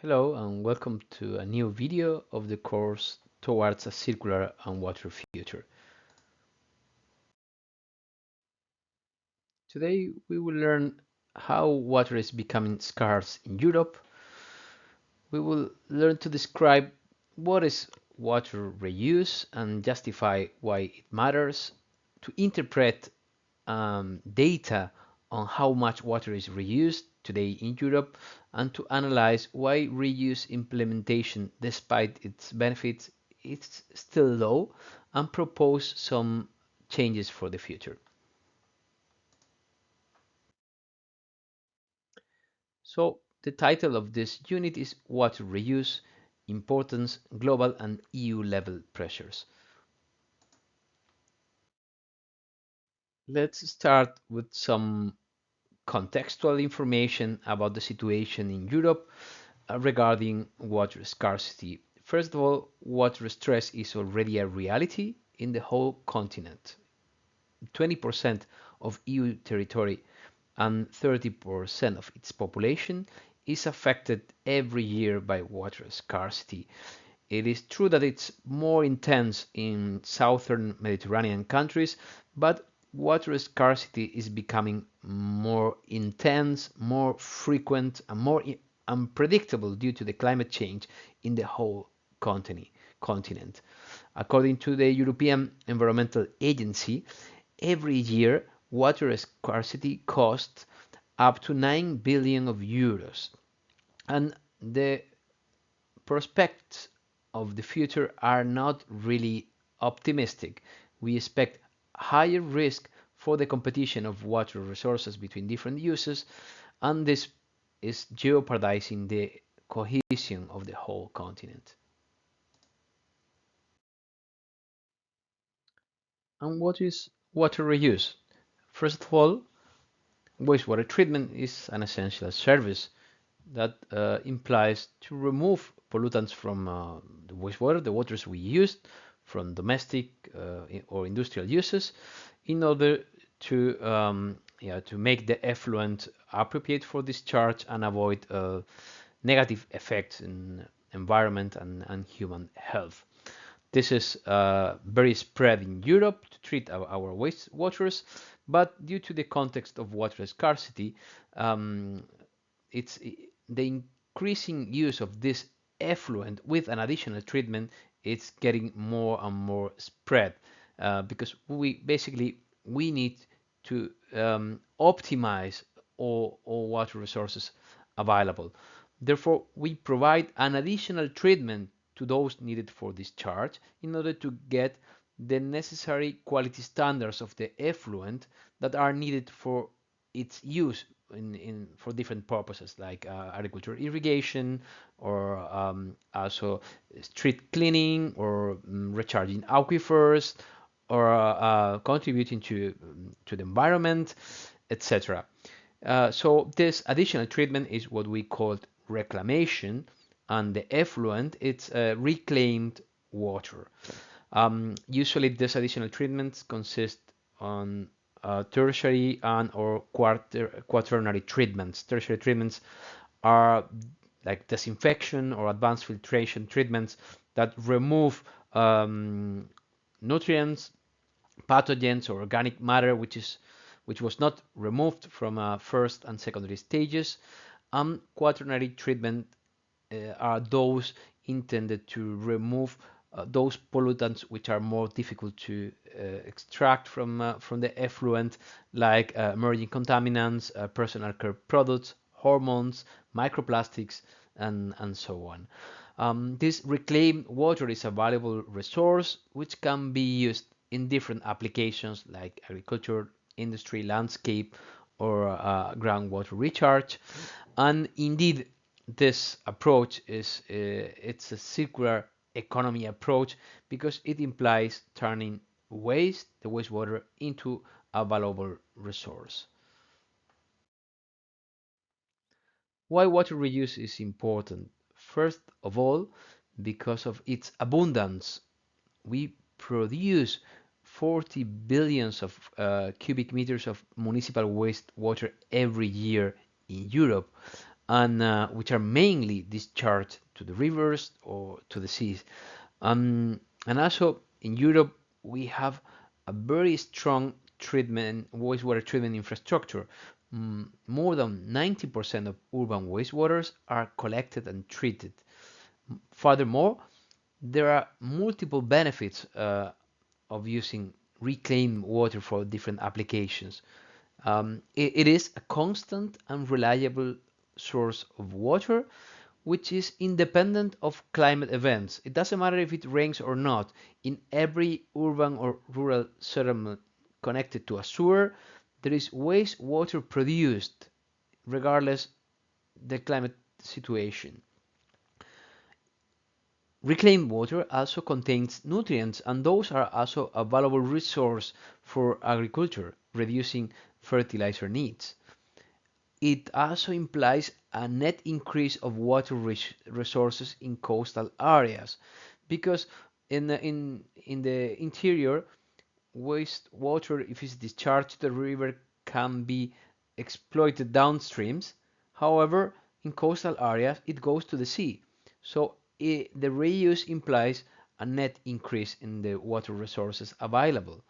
Hello and welcome to a new video of the course Towards a Circular and Water Future. Today we will learn how water is becoming scarce in Europe. We will learn to describe what is water reuse and justify why it matters, to interpret data on how much water is reused today in Europe, and to analyze why reuse implementation, despite its benefits, is still low, and propose some changes for the future. So the title of this unit is Water Reuse, Importance, Global and EU Level Pressures. Let's start with some contextual information about the situation in Europe regarding water scarcity. First of all, water stress is already a reality in the whole continent. 20% of EU territory and 30% of its population is affected every year by water scarcity. It is true that it's more intense in southern Mediterranean countries, but water scarcity is becoming more intense, more frequent, and more unpredictable due to the climate change in the whole continent. According to the European Environmental Agency, every year water scarcity costs up to 9 billion of euros, and the prospects of the future are not really optimistic. We expect higher risk for the competition of water resources between different uses, and this is jeopardizing the cohesion of the whole continent. And what is water reuse? First of all, wastewater treatment is an essential service that implies to remove pollutants from the wastewater, the waters we used from domestic or industrial uses, in order to make the effluent appropriate for discharge and avoid negative effects in environment and human health. This is very spread in Europe to treat our wastewaters, but due to the context of water scarcity, it's the increasing use of this effluent with an additional treatment. It's getting more and more spread because we need to optimize all water resources available. Therefore, we provide an additional treatment to those needed for discharge in order to get the necessary quality standards of the effluent that are needed for its use for different purposes like agriculture irrigation or also street cleaning or recharging aquifers or contributing to the environment, etc. So this additional treatment is what we call reclamation, and the effluent it's reclaimed water. Usually, these additional treatments consist on tertiary and or quaternary treatments. Tertiary treatments are like disinfection or advanced filtration treatments that remove nutrients, pathogens, or organic matter which was not removed from first and secondary stages. Quaternary treatment are those intended to remove those pollutants which are more difficult to extract from the effluent, like emerging contaminants, personal care products, hormones, microplastics, and so on. This reclaimed water is a valuable resource which can be used in different applications like agriculture, industry, landscape, or groundwater recharge. And indeed, this approach is it's a circular economy approach because it implies turning the wastewater, into a valuable resource. Why water reuse is important? First of all, because of its abundance. We produce 40 billions of cubic meters of municipal wastewater every year in Europe. and which are mainly discharged to the rivers or to the seas. And also in Europe, we have a very strong wastewater treatment infrastructure. More than 90% of urban wastewaters are collected and treated. Furthermore, there are multiple benefits of using reclaimed water for different applications. It is a constant and reliable source of water, which is independent of climate events. It doesn't matter if it rains or not. In every urban or rural settlement connected to a sewer, there is wastewater produced, regardless the climate situation. Reclaimed water also contains nutrients, and those are also a valuable resource for agriculture, reducing fertilizer needs. It also implies a net increase of water resources in coastal areas because in the interior, wastewater, if it's discharged to the river, can be exploited downstreams. However, in coastal areas, it goes to the sea. So the reuse implies a net increase in the water resources available.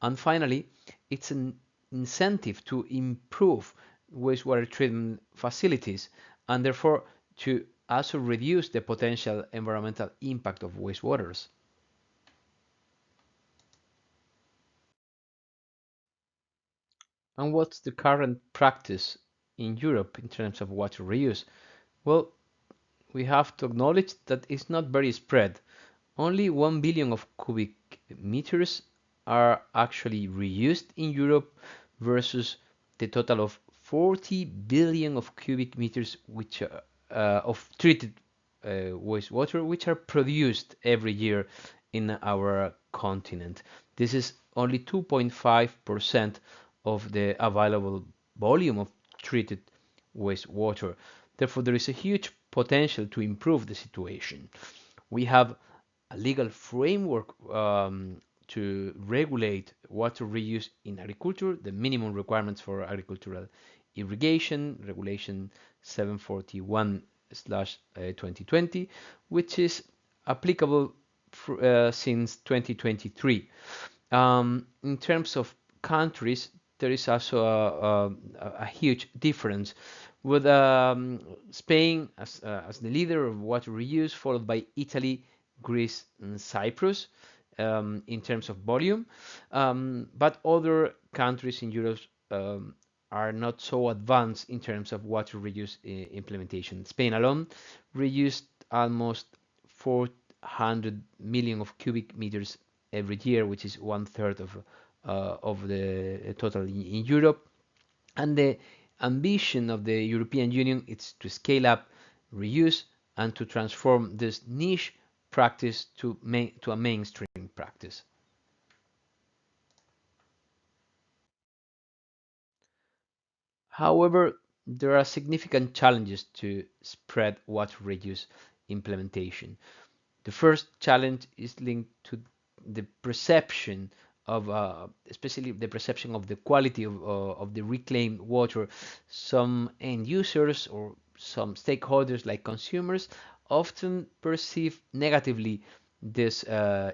And finally, it's an incentive to improve wastewater treatment facilities and therefore to also reduce the potential environmental impact of wastewaters. And what's the current practice in Europe in terms of water reuse? Well, we have to acknowledge that it's not very spread. Only 1 billion of cubic meters are actually reused in Europe versus the total of 40 billion of cubic meters which of treated wastewater which are produced every year in our continent. This is only 2.5% of the available volume of treated wastewater. Therefore, there is a huge potential to improve the situation. We have a legal framework to regulate water reuse in agriculture, the minimum requirements for agricultural irrigation, Regulation 741/2020, which is applicable since 2023. In terms of countries, there is also a huge difference with Spain as the leader of water reuse, followed by Italy, Greece, and Cyprus in terms of volume. But other countries in Europe are not so advanced in terms of water reuse implementation. Spain alone reused almost 400 million of cubic meters every year, which is 1/3 of the total in Europe. And the ambition of the European Union is to scale up reuse and to transform this niche practice to a mainstream practice. However, there are significant challenges to spread water reuse implementation. The first challenge is linked to the perception of, especially the perception of the quality of the reclaimed water. Some end users or some stakeholders, like consumers, often perceive negatively this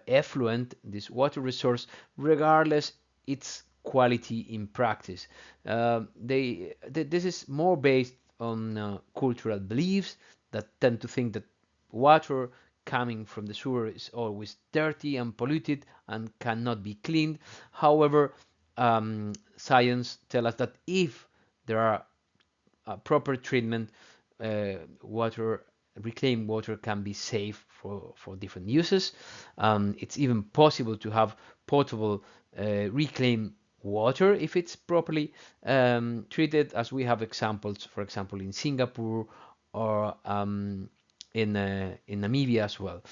effluent, this water resource, regardless its quality in practice. This is more based on cultural beliefs that tend to think that water coming from the sewer is always dirty and polluted and cannot be cleaned. However, science tells us that if there are proper treatment, water reclaimed water can be safe for different uses. It's even possible to have potable reclaimed water if it's properly treated, as we have examples, for example, in Singapore or in Namibia as well.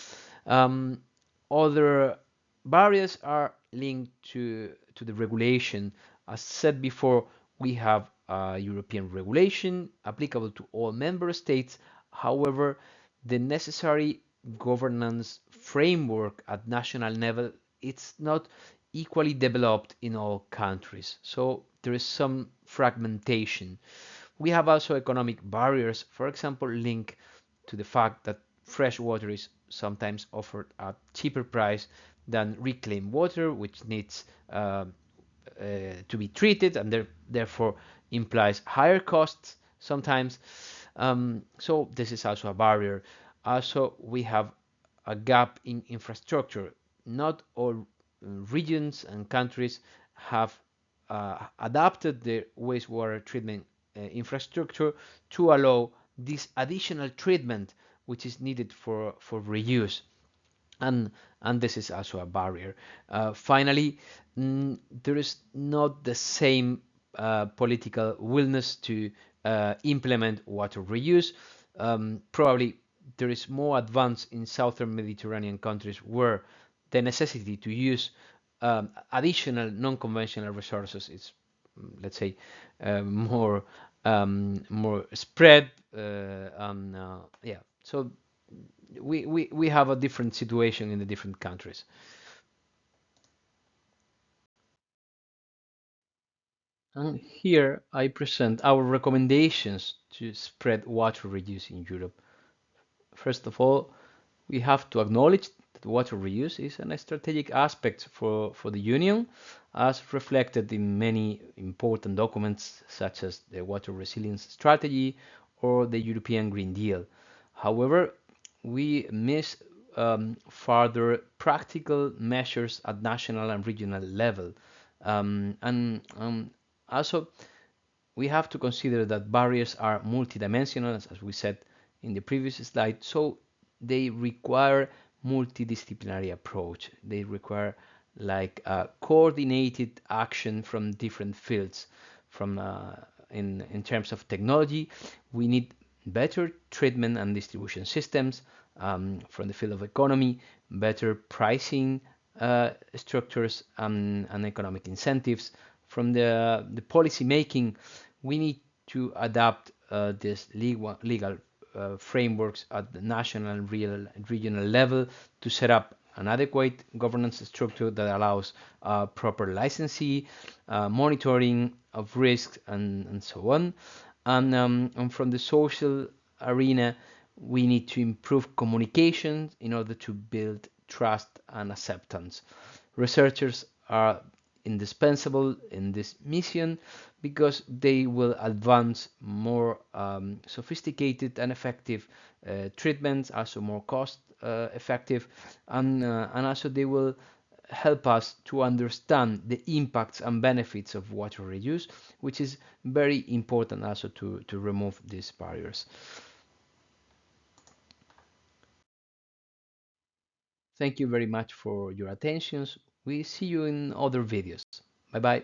Other barriers are linked to the regulation. As said before, we have a European regulation applicable to all member states. However, the necessary governance framework at national level, it's not equally developed in all countries. So there is some fragmentation. We have also economic barriers, for example, linked to the fact that fresh water is sometimes offered at cheaper price than reclaimed water, which needs to be treated and therefore implies higher costs sometimes. So this is also a barrier. Also, we have a gap in infrastructure. Not all regions and countries have adapted their wastewater treatment infrastructure to allow this additional treatment which is needed for reuse, and this is also a barrier. Finally, there is not the same political willingness to implement water reuse. Probably there is more advance in southern Mediterranean countries where the necessity to use additional non-conventional resources is, let's say, more spread, and yeah. So we have a different situation in the different countries. And here I present our recommendations to spread water reuse in Europe. First of all, we have to acknowledge that water reuse is a strategic aspect for the Union, as reflected in many important documents such as the Water Resilience Strategy or the European Green Deal. However, we miss further practical measures at national and regional level. And Also, we have to consider that barriers are multidimensional, as we said in the previous slide, so they require multidisciplinary approach. They require like a coordinated action from different fields. From in terms of technology, we need better treatment and distribution systems. From the field of economy, better pricing structures and economic incentives. From the policy making, we need to adapt this legal frameworks at the national and regional level to set up an adequate governance structure that allows proper licensing, monitoring of risks, and so on. And from the social arena, we need to improve communication in order to build trust and acceptance. Researchers are indispensable in this mission because they will advance more sophisticated and effective treatments, also more cost effective, and also they will help us to understand the impacts and benefits of water reuse, which is very important also to remove these barriers. Thank you very much for your attentions. We see you in other videos. Bye bye.